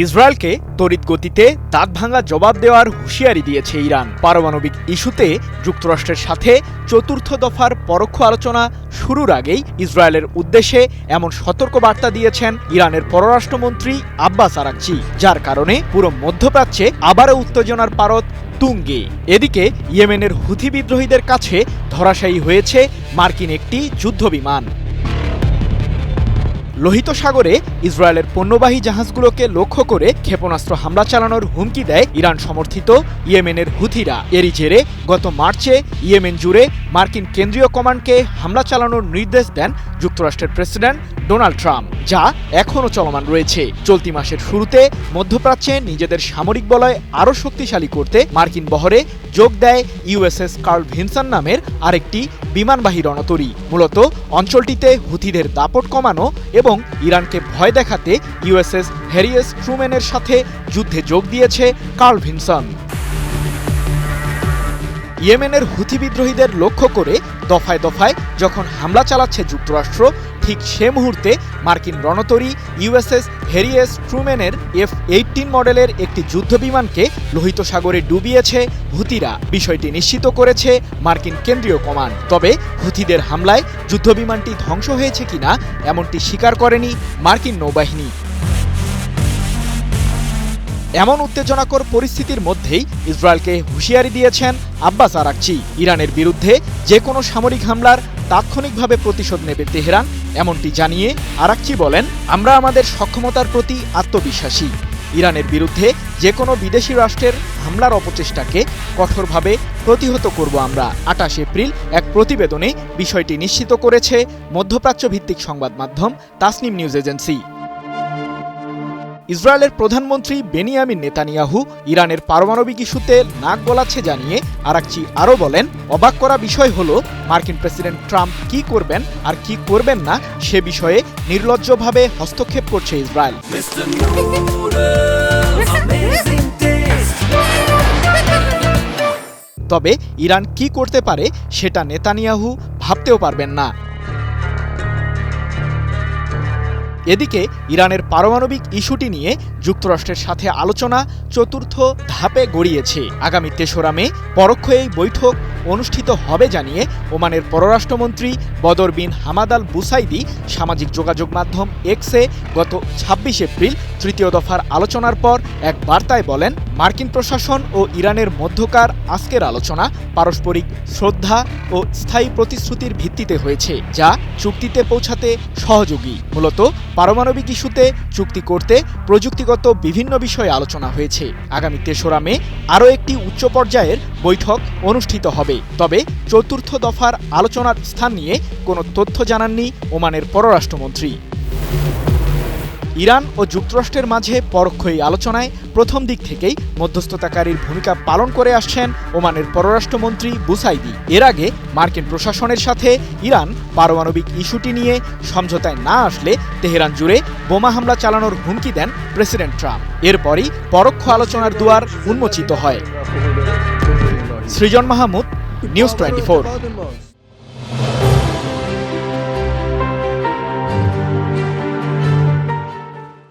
ইসরায়েলকে তড়িৎ গতিতে দাঁতভাঙা জবাব দেওয়ার হুঁশিয়ারি দিয়েছে ইরান। পারমাণবিক ইস্যুতে যুক্তরাষ্ট্রের সাথে চতুর্থ দফার পরোক্ষ আলোচনা শুরুর আগেই ইসরায়েলের উদ্দেশ্যে এমন সতর্কবার্তা দিয়েছেন ইরানের পররাষ্ট্রমন্ত্রী আব্বাস আরাকচি, যার কারণে পুরো মধ্যপ্রাচ্যে আবারও উত্তেজনার পারদ তুঙ্গে। এদিকে ইয়েমেনের হুথি বিদ্রোহীদের কাছে ধরাশায়ী হয়েছে মার্কিন একটি যুদ্ধবিমান। লোহিত সাগরে ইসরায়েলের পণ্যবাহী জাহাজগুলোকে লক্ষ্য করে ক্ষেপণাস্ত্র হামলা চালানোর হুমকি দেয় ইরান সমর্থিত ইয়েমেনের হুথিরা। এরই জেরে গত মার্চে ইয়েমেন জুড়ে মার্কিন কেন্দ্রীয় কমান্ডকে হামলা চালানোর নির্দেশ দেন যুক্তরাষ্ট্রের প্রেসিডেন্ট ডোনাল্ড ট্রাম্প, যা এখনও চলমান রয়েছে। চলতি মাসের শুরুতে মধ্যপ্রাচ্যে নিজেদের সামরিক বলয় আরও শক্তিশালী করতে মার্কিন বহরে যোগ দেয় ইউএসএস কার্ল ভিনসন নামের আরেকটি বিমানবাহী রণতরী। মূলত অঞ্চলটিতে হুথিদের দাপট কমানো এবং ইরানকে ভয় দেখাতে ইউএসএস হ্যারি এস ট্রুম্যানের সাথে যুদ্ধে যোগ দিয়েছে কার্ল ভিনসন। ইয়েমেনের হুথি বিদ্রোহীদের লক্ষ্য করে দফায় দফায় যখন হামলা চালাচ্ছে যুক্তরাষ্ট্র, ঠিক সে মুহূর্তে মার্কিন রণতরী ইউএসএস হ্যারি এস ট্রুম্যানের F-18 মডেলের একটি যুদ্ধবিমানকে লোহিত সাগরে ডুবিয়েছে হুথিরা। বিষয়টি নিশ্চিত করেছে মার্কিন কেন্দ্রীয় কমান্ড। তবে হুথিদের হামলায় যুদ্ধবিমানটি ধ্বংস হয়েছে কিনা এমনটি স্বীকার করেনি মার্কিন নৌবাহিনী। এমন উত্তেজনাকর পরিস্থিতির মধ্যেই ইসরায়েলকে হুঁশিয়ারি দিয়েছেন আব্বাস আরাকচি। ইরানের বিরুদ্ধে যে কোনো সামরিক হামলার তাৎক্ষণিকভাবে প্রতিশোধ নেবে তেহরান, এমনটি জানিয়ে আরাকচি বলেন, আমরা আমাদের সক্ষমতার প্রতি আত্মবিশ্বাসী। ইরানের বিরুদ্ধে যে কোনো বিদেশি রাষ্ট্রের হামলার অপচেষ্টাকে কঠোরভাবে প্রতিহত করব আমরা। 28 এপ্রিল এক প্রতিবেদনে বিষয়টি নিশ্চিত করেছে মধ্যপ্রাচ্য ভিত্তিক সংবাদ মাধ্যম তাসনিম নিউজ এজেন্সি। ইসরায়েলের প্রধানমন্ত্রী বেনিয়ামিন নেতানিয়াহু ইরানের পারমাণবিক ইস্যুতে নাক গলাচ্ছে জানিয়ে আরাকচি আরও বলেন, অবাক করা বিষয় হলো মার্কিন প্রেসিডেন্ট ট্রাম্প কি করবেন আর কি করবেন না সে বিষয়ে নির্লজ্জভাবে হস্তক্ষেপ করছে ইসরায়েল। তবে ইরান কি করতে পারে সেটা নেতানিয়াহু ভাবতেও পারবেন না। এদিকে ইরানের পারমাণবিক ইস্যুটি নিয়ে যুক্তরাষ্ট্রের সাথে আলোচনা চতুর্থ ধাপে গড়িয়েছে। আগামী ৩রা মে পরোক্ষ এই বৈঠক অনুষ্ঠিত হবে জানিয়ে ওমানের পররাষ্ট্রমন্ত্রী বদর বিন হামাদ আল বুসাইদি সামাজিক যোগাযোগ মাধ্যম এক্সে গত ২৬ এপ্রিল তৃতীয় দফার আলোচনার পর এক বার্তায় বলেন, মার্কিন প্রশাসন ও ইরানের মধ্যকার আজকের আলোচনা পারস্পরিক শ্রদ্ধা ও স্থায়ী প্রতিশ্রুতির ভিত্তিতে হয়েছে, যা চুক্তিতে পৌঁছাতে সহযোগী। মূলত পারমাণবিক ইস্যুতে চুক্তি করতে প্রযুক্তিগত বিভিন্ন বিষয়ে আলোচনা হয়েছে। আগামী ৩রা মে আরও একটি উচ্চ পর্যায়ের বৈঠক অনুষ্ঠিত হবে। তবে চতুর্থ দফার আলোচনার স্থান নিয়ে কোনো তথ্য জানাননি ওমানের পররাষ্ট্রমন্ত্রী। ইরান ও যুক্তরাষ্ট্রের মাঝে পরোক্ষ এই আলোচনায় প্রথম দিক থেকেই মধ্যস্থতাকারীর ভূমিকা পালন করে আসছেন ওমানের পররাষ্ট্রমন্ত্রী বুসাইদি। এর আগে মার্কিন প্রশাসনের সাথে ইরান পারমাণবিক ইস্যুটি নিয়ে সমঝোতায় না আসলে তেহরান জুড়ে বোমা হামলা চালানোর হুমকি দেন প্রেসিডেন্ট ট্রাম্প। এরপরই পরোক্ষ আলোচনার দুয়ার উন্মোচিত হয়। সৃজন মাহমুদ, নিউজ 24।